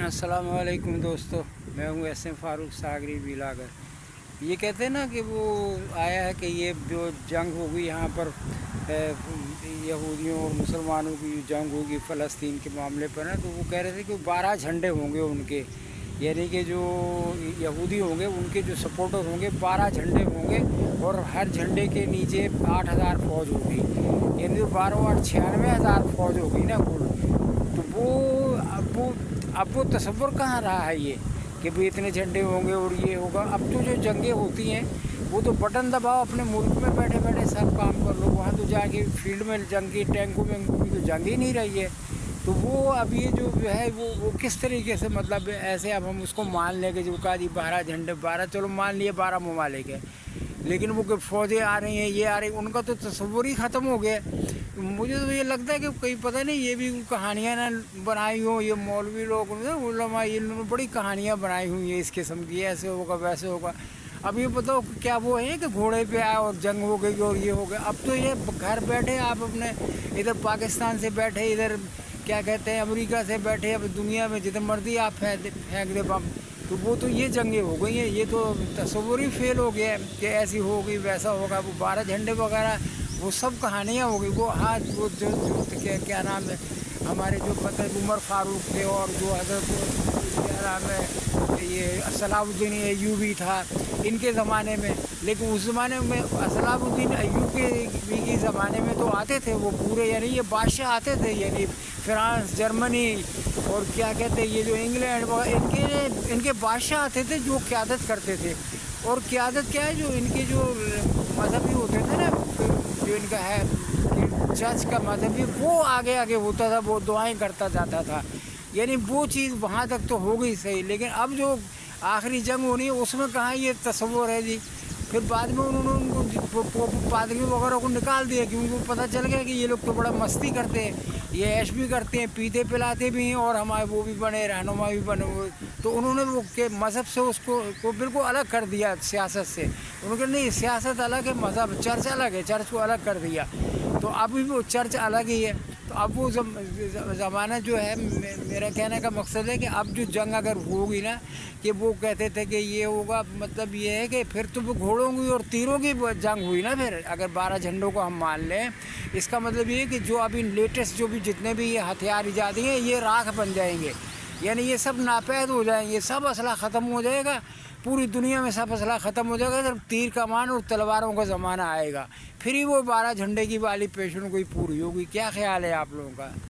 अस्सलाम वालेकुम दोस्तों, मैं हूँ SM फारूक सागरी बिलागर। ये कहते हैं ना कि वो आया है कि ये जो जंग होगी यहाँ पर यहूदियों और मुसलमानों की जंग होगी फ़लस्तीन के मामले पर ना, तो वो कह रहे थे कि 12 झंडे होंगे उनके, यानी कि जो यहूदी होंगे उनके जो सपोर्टर होंगे 12 झंडे होंगे और हर झंडे के नीचे 8,000 फ़ौज होगी, यानी तो 12 8 96,000 फ़ौज होगी ना कुल। तो अब वो तसव्वुर कहाँ रहा है ये कि भाई इतने झंडे होंगे और ये होगा। अब तो जो जंगें होती हैं वो तो बटन दबाओ, अपने मुल्क में बैठे बैठे सब काम कर लो। वहाँ तो जाके फील्ड में जंग की टैंकों में की तो जंग ही नहीं रही है। तो वो अब ये जो है वो किस तरीके से, मतलब ऐसे अब हम उसको मान लें कि जो कहा जी 12 झंडे 12, चलो मान लिए 12 ममालिक है, लेकिन वो फ़ौजें आ रही हैं, ये आ रही, उनका तो तसव्वुर ही ख़त्म हो गया। मुझे तो ये लगता है कि कहीं पता नहीं ये भी कहानियाँ ना बनाई हों, ये मौलवी लोग उलमा इन्होंने बड़ी कहानियाँ बनाई हुई हैं इस किस्म की, ऐसे होगा वैसे होगा। अब ये बताओ क्या वो है कि घोड़े पे आए और जंग हो गई और ये हो गया। अब तो ये घर बैठे आप अपने इधर पाकिस्तान से बैठे, इधर क्या कहते हैं अमेरिका से बैठे, अब दुनिया में जितने मर्जी आप फेंक दे बम, तो वो तो ये जंगें हो गई हैं। ये तो तस्वुर ही फेल हो गया है कि ऐसी होगी वैसा होगा। वो 12 झंडे वगैरह वो सब कहानियाँ हो गई। वो हाँ वो जो क्या नाम है हमारे जो मतलब उमर फारूक थे और जो हजरत क्या नाम है ये सलाहुद्दीन अय्यूबी था इनके ज़माने में, लेकिन उस ज़माने में सलाहुद्दीन अय्यूबी के ज़माने में तो आते थे वो पूरे, यानी ये बादशाह आते थे, यानी फ्रांस जर्मनी और क्या कहते हैं ये जो इंग्लैंड वगैरह इनके बादशाह आते थे जो क़यादत करते थे। और क़यादत क्या है, जो इनके जो मजहबी होते थे ना, जो इनका है चर्च का मजहबी, वो आगे आगे होता था, वो दुआएं करता जाता था, यानी वो चीज़ वहाँ तक तो हो गई सही। लेकिन अब जो आखिरी जंग होनी है उसमें कहाँ ये तस्वुर है जी। फिर बाद में उन्होंने उनको पादरी वगैरह को निकाल दिया कि उनको पता चल गया कि ये लोग तो बड़ा मस्ती करते हैं, ये ऐश भी करते हैं, पीते पिलाते भी हैं और हमारे वो भी बने रहनुमा भी बने हुए। तो उन्होंने वो के मज़हब से उसको बिल्कुल अलग कर दिया सियासत से। उन्होंने नहीं, सियासत अलग है, मज़हब चर्च अलग है, चर्च को अलग कर दिया। तो अभी वो चर्च अलग ही है। तो अब वो ज़माना जो है, मेरा कहने का मकसद है कि अब जो जंग अगर होगी ना, कि वो कहते थे कि ये होगा, मतलब ये है कि फिर तो वो घोड़ों की और तीरों की जंग हुई ना। फिर अगर 12 झंडों को हम मान लें, इसका मतलब ये है कि जो अभी लेटेस्ट जो भी जितने भी ये हथियार ईजादी हैं ये राख बन जाएंगे, यानी ये सब नापैद हो जाएंगे, सब असला ख़त्म हो जाएगा, पूरी दुनिया में सब असला ख़त्म हो जाएगा, सिर्फ तीर कमान और तलवारों का ज़माना आएगा। फिर ही वो 12 झंडे की वाली पेशन कोई पूरी होगी। क्या ख्याल है आप लोगों का?